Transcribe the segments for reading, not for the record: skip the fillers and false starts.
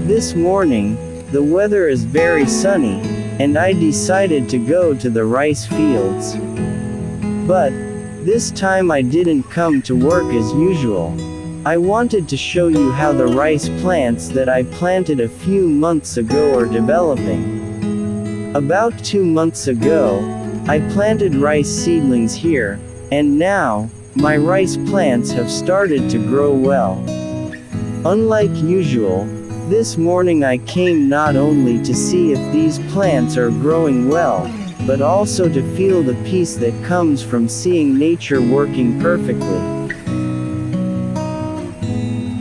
This morning, the weather is very sunny, and I decided to go to the rice fields. But this time I didn't come to work as usual. I wanted to show you how the rice plants that I planted a few months ago are developing. About 2 months ago, I planted rice seedlings here, and now, my rice plants have started to grow well. Unlike usual, this morning I came not only to see if these plants are growing well, but also to feel the peace that comes from seeing nature working perfectly.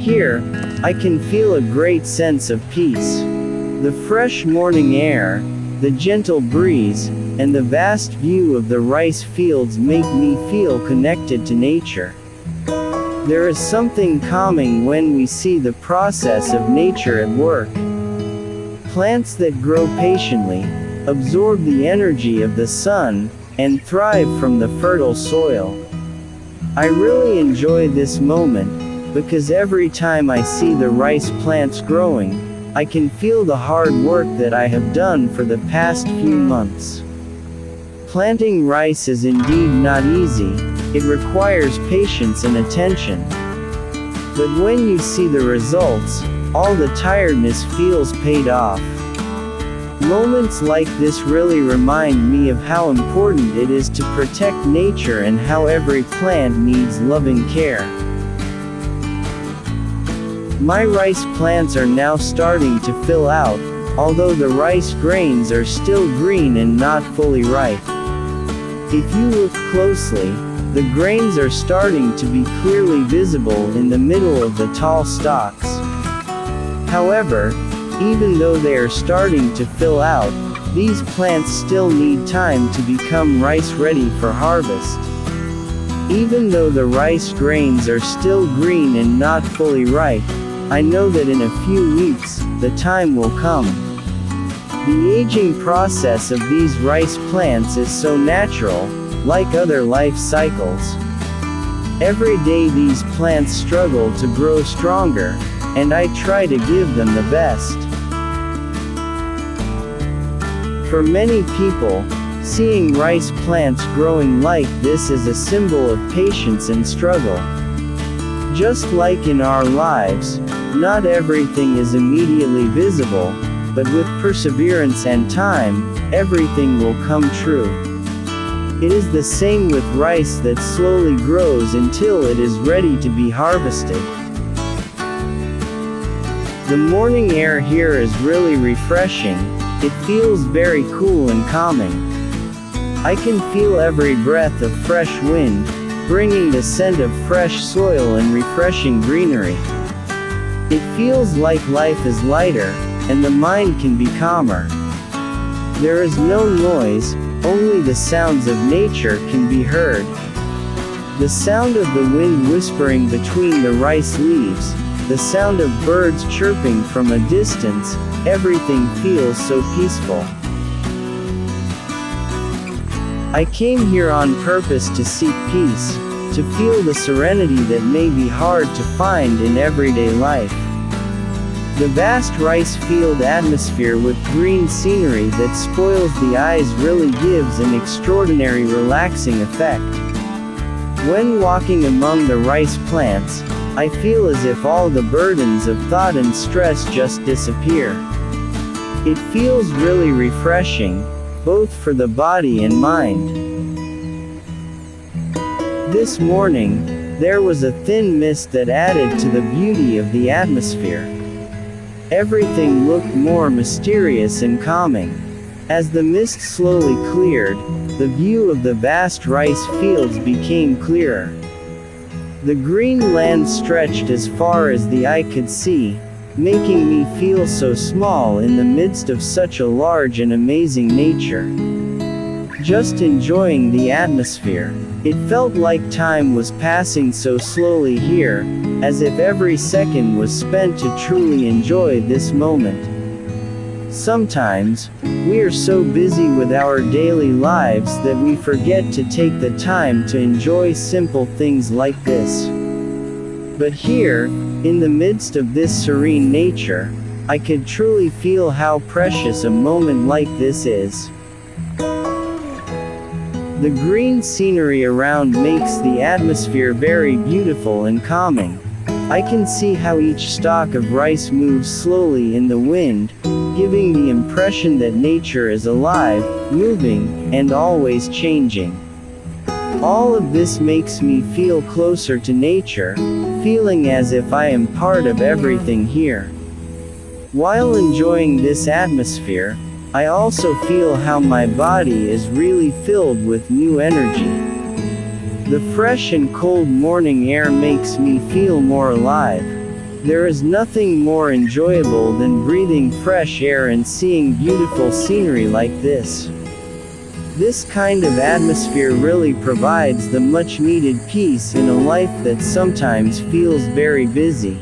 Here, I can feel a great sense of peace. The fresh morning air, the gentle breeze, and the vast view of the rice fields make me feel connected to nature. There is something calming when we see the process of nature at work. Plants that grow patiently, absorb the energy of the sun, and thrive from the fertile soil. I really enjoy this moment, because every time I see the rice plants growing, I can feel the hard work that I have done for the past few months. Planting rice is indeed not easy. It requires patience and attention. But when you see the results, all the tiredness feels paid off. Moments like this really remind me of how important it is to protect nature and how every plant needs loving care. My rice plants are now starting to fill out, although the rice grains are still green and not fully ripe. If you look closely, the grains are starting to be clearly visible in the middle of the tall stalks. However, even though they are starting to fill out, these plants still need time to become rice ready for harvest. Even though the rice grains are still green and not fully ripe, I know that in a few weeks, the time will come. The aging process of these rice plants is so natural, like other life cycles. Every day these plants struggle to grow stronger, and I try to give them the best. For many people, seeing rice plants growing like this is a symbol of patience and struggle. Just like in our lives, not everything is immediately visible, but with perseverance and time, everything will come true. It is the same with rice that slowly grows until it is ready to be harvested. The morning air here is really refreshing. It feels very cool and calming. I can feel every breath of fresh wind, bringing the scent of fresh soil and refreshing greenery. It feels like life is lighter, and the mind can be calmer. There is no noise, only the sounds of nature can be heard. The sound of the wind whispering between the rice leaves, the sound of birds chirping from a distance, everything feels so peaceful. I came here on purpose to seek peace, to feel the serenity that may be hard to find in everyday life. The vast rice field atmosphere with green scenery that spoils the eyes really gives an extraordinary relaxing effect. When walking among the rice plants, I feel as if all the burdens of thought and stress just disappear. It feels really refreshing, both for the body and mind. This morning, there was a thin mist that added to the beauty of the atmosphere. Everything looked more mysterious and calming. As the mist slowly cleared, the view of the vast rice fields became clearer. The green land stretched as far as the eye could see, making me feel so small in the midst of such a large and amazing nature. Just enjoying the atmosphere, it felt like time was passing so slowly here, as if every second was spent to truly enjoy this moment. Sometimes, we are so busy with our daily lives that we forget to take the time to enjoy simple things like this. But here, in the midst of this serene nature, I could truly feel how precious a moment like this is. The green scenery around makes the atmosphere very beautiful and calming. I can see how each stalk of rice moves slowly in the wind, giving the impression that nature is alive, moving, and always changing. All of this makes me feel closer to nature, feeling as if I am part of everything here. While enjoying this atmosphere, I also feel how my body is really filled with new energy. The fresh and cold morning air makes me feel more alive. There is nothing more enjoyable than breathing fresh air and seeing beautiful scenery like this. This kind of atmosphere really provides the much needed peace in a life that sometimes feels very busy.